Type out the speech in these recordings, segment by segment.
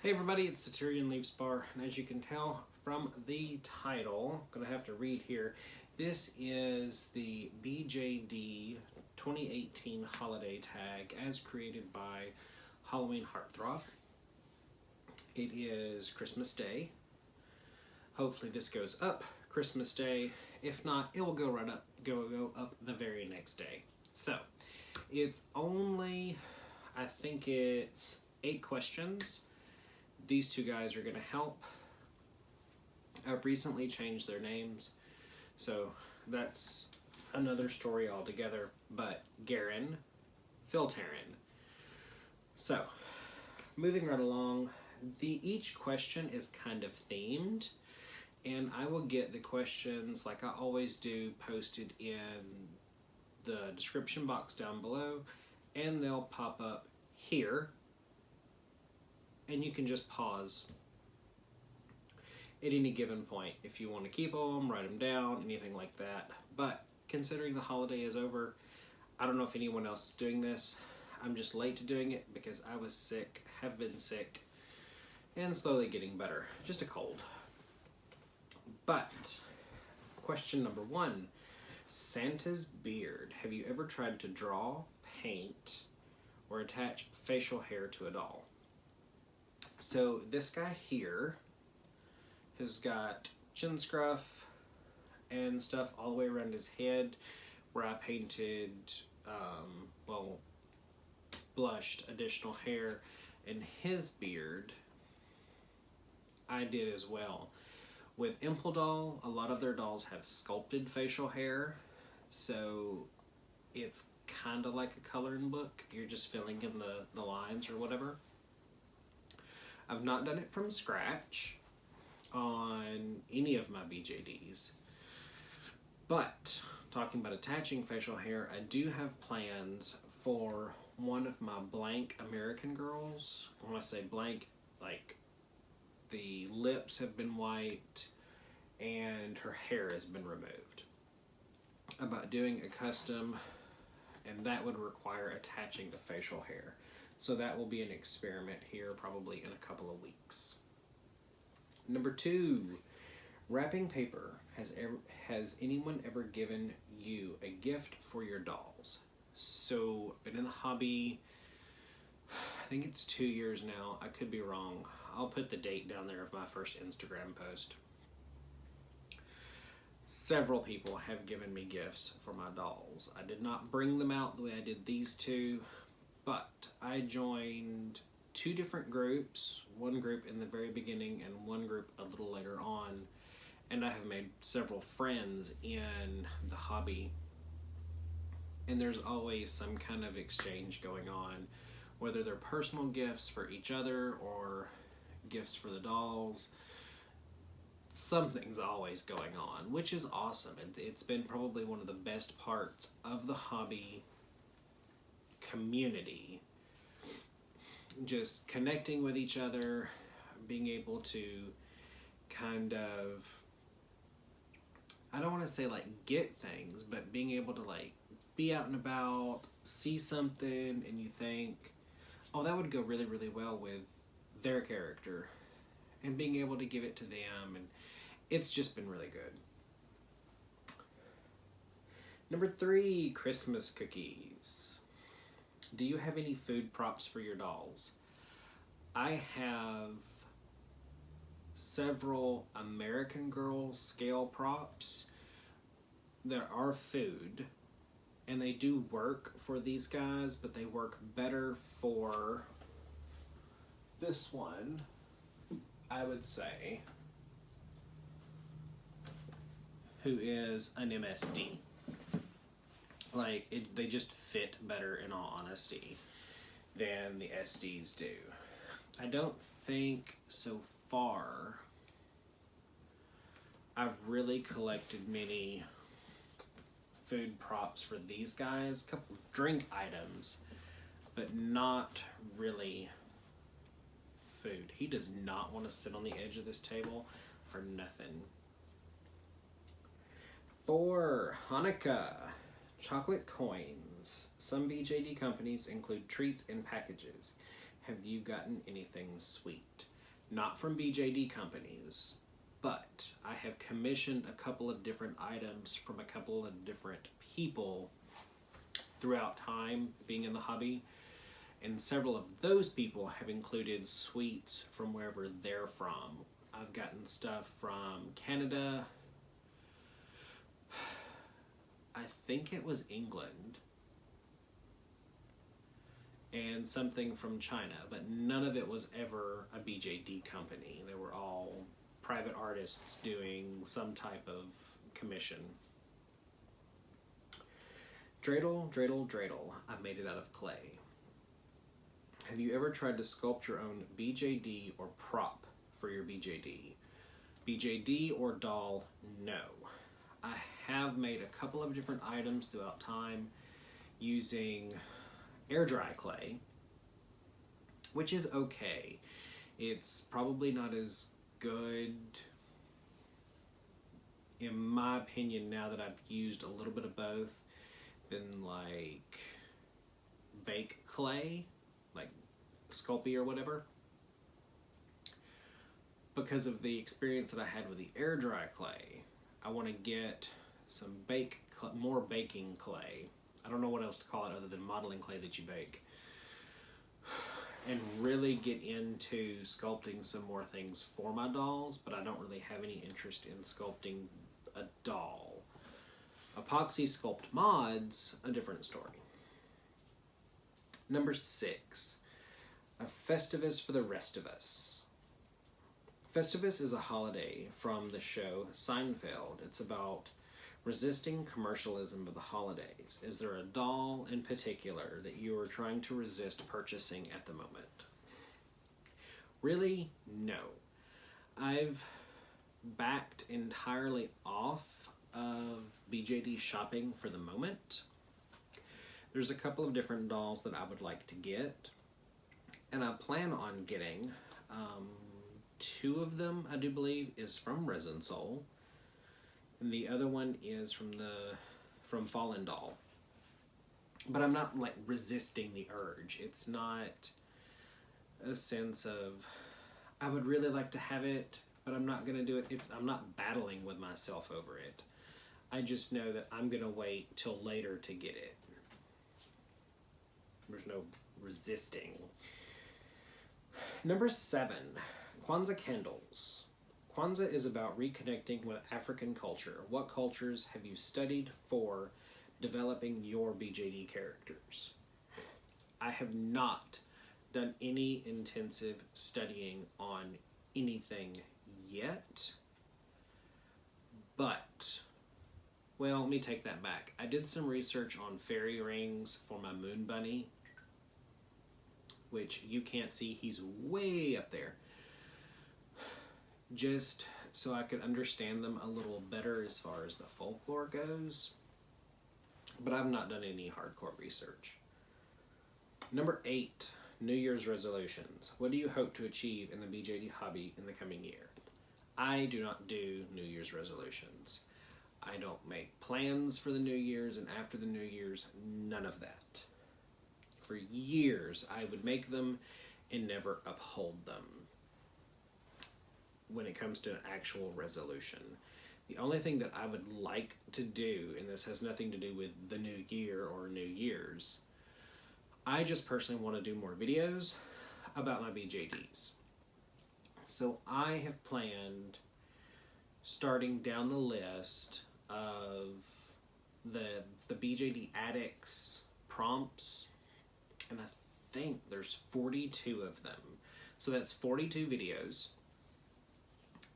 Hey everybody, it's Satyrion Leafspar, and as you can tell from the title, I'm going to have to read here, this is the BJD 2018 holiday tag as created by Halloween HeartThrob. It is Christmas Day. Hopefully this goes up Christmas Day. If not, it will go right up, go up the very next day. So, it's only, I think it's 8 questions. These two guys are going to help. I've recently changed their names, so that's another story altogether, but Gerrin, Filtiarn. So, moving right along, each question is kind of themed, and I will get the questions, like I always do, posted in the description box down below, and they'll pop up here. And you can just pause at any given point if you want to keep them, write them down, anything like that. But considering the holiday is over, I don't know if anyone else is doing this. I'm just late to doing it because I was sick, have been sick, and slowly getting better. Just a cold. But question number 1, Santa's beard. Have you ever tried to draw, paint, or attach facial hair to a doll? So this guy here has got chin scruff and stuff all the way around his head, where I painted, blushed additional hair, and his beard I did as well. With Impldoll, a lot of their dolls have sculpted facial hair, so it's kind of like a coloring book. You're just filling in the lines or whatever. I've not done it from scratch on any of my BJDs, but talking about attaching facial hair, I do have plans for one of my blank American girls. When I say blank, like the lips have been white and her hair has been removed. About doing a custom, and that would require attaching the facial hair. So that will be an experiment here probably in a couple of weeks. Number 2, wrapping paper. Has anyone ever given you a gift for your dolls? So, been in the hobby, I think it's 2 years now. I could be wrong. I'll put the date down there of my first Instagram post. Several people have given me gifts for my dolls. I did not bring them out the way I did these two, but I joined 2 different groups, one group in the very beginning and one group a little later on, and I have made several friends in the hobby, and there's always some kind of exchange going on, whether they're personal gifts for each other or gifts for the dolls. Something's always going on, which is awesome. It's been probably one of the best parts of the hobby community, just connecting with each other, being able to kind of, I don't want to say like get things, but being able to like be out and about, see something, and you think, oh, that would go really, really well with their character, and being able to give it to them, and it's just been really good. Number 3, Christmas cookies. Do you have any food props for your dolls? I have several American Girl scale props that are food, and they do work for these guys, but they work better for this one, I would say, who is an MSD. Like, they just fit better, in all honesty, than the SDs do. I don't think so far I've really collected many food props for these guys. A couple drink items, but not really food. He does not want to sit on the edge of this table for nothing. For Hanukkah, chocolate coins. Some BJD companies include treats in packages. Have you gotten anything sweet? not from BJD companies, but I have commissioned a couple of different items from a couple of different people throughout time being in the hobby, and several of those people have included suites from wherever they're from. I've gotten stuff from Canada, I think it was England, and something from China, but none of it was ever a BJD company. They were all private artists doing some type of commission. Dreidel, dreidel, dreidel. I made it out of clay. Have you ever tried to sculpt your own BJD or prop for your BJD? BJD or doll? No. I have made a couple of different items throughout time using air dry clay, which is okay. It's probably not as good, in my opinion, now that I've used a little bit of both, than like bake clay, like Sculpey or whatever, because of the experience that I had with the air dry clay. I want to get some more baking clay. I don't know what else to call it other than modeling clay that you bake, and really get into sculpting some more things for my dolls, but I don't really have any interest in sculpting a doll. Epoxy sculpt mods, a different story. Number 6, a Festivus for the rest of us. Festivus is a holiday from the show Seinfeld. It's about resisting commercialism of the holidays. Is there a doll in particular that you are trying to resist purchasing at the moment? Really? No. I've backed entirely off of BJD shopping for the moment. There's a couple of different dolls that I would like to get, and I plan on getting 2 of them, I do believe, is from Resin Soul, and the other one is from Fallen Doll. But I'm not like resisting the urge. It's not a sense of I would really like to have it, but I'm not gonna do it. I'm not battling with myself over it. I just know that I'm gonna wait till later to get it. There's no resisting. Number 7, Kwanzaa candles. Kwanzaa is about reconnecting with African culture. What cultures have you studied for developing your BJD characters? I have not done any intensive studying on anything yet, but, well, let me take that back. I did some research on fairy rings for my moon bunny, which you can't see, he's way up there, just so I could understand them a little better as far as the folklore goes, but I've not done any hardcore research. Number 8, New Year's resolutions. What do you hope to achieve in the BJD hobby in the coming year? I do not do New Year's resolutions. I don't make plans for the New Year's and after the New Year's, none of that. For years, I would make them and never uphold them when it comes to an actual resolution. The only thing that I would like to do, and this has nothing to do with the new year or New Year's, I just personally want to do more videos about my BJDs. So I have planned starting down the list of the BJD Addicts prompts, and I think there's 42 of them. So that's 42 videos.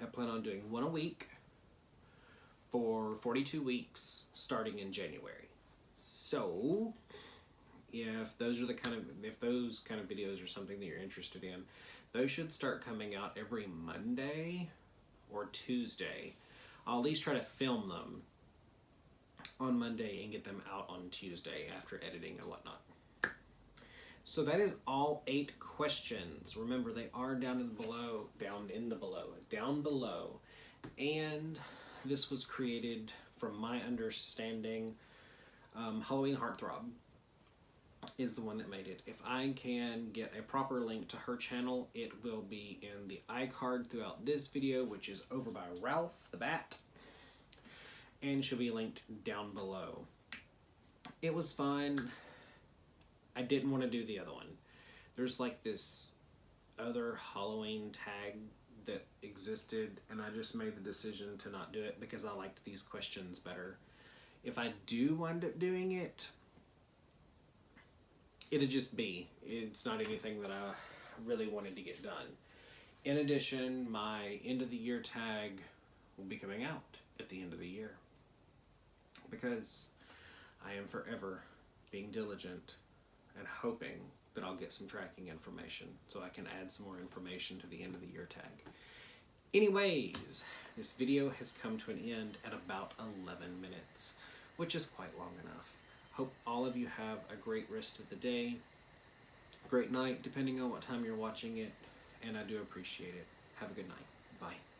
I plan on doing one a week for 42 weeks starting in January. So if those kind of videos are something that you're interested in, those should start coming out every Monday or Tuesday. I'll at least try to film them on Monday and get them out on Tuesday after editing and whatnot. So that is all 8 questions. Remember, they are down below, and this was created from my understanding, Halloween HeartThrob. is the one that made it. If I can get a proper link to her channel, it will be in the iCard throughout this video, which is over by Ralph the Bat, and she'll be linked down below. It was fun. I didn't want to do the other one. There's like this other Halloween tag that existed, and I just made the decision to not do it because I liked these questions better. If I do wind up doing it, it'd just be. It's not anything that I really wanted to get done. In addition, my end of the year tag will be coming out at the end of the year because I am forever being diligent and hoping that I'll get some tracking information so I can add some more information to the end of the year tag. Anyways, this video has come to an end at about 11 minutes, which is quite long enough. Hope all of you have a great rest of the day, great night, depending on what time you're watching it, and I do appreciate it. Have a good night. Bye.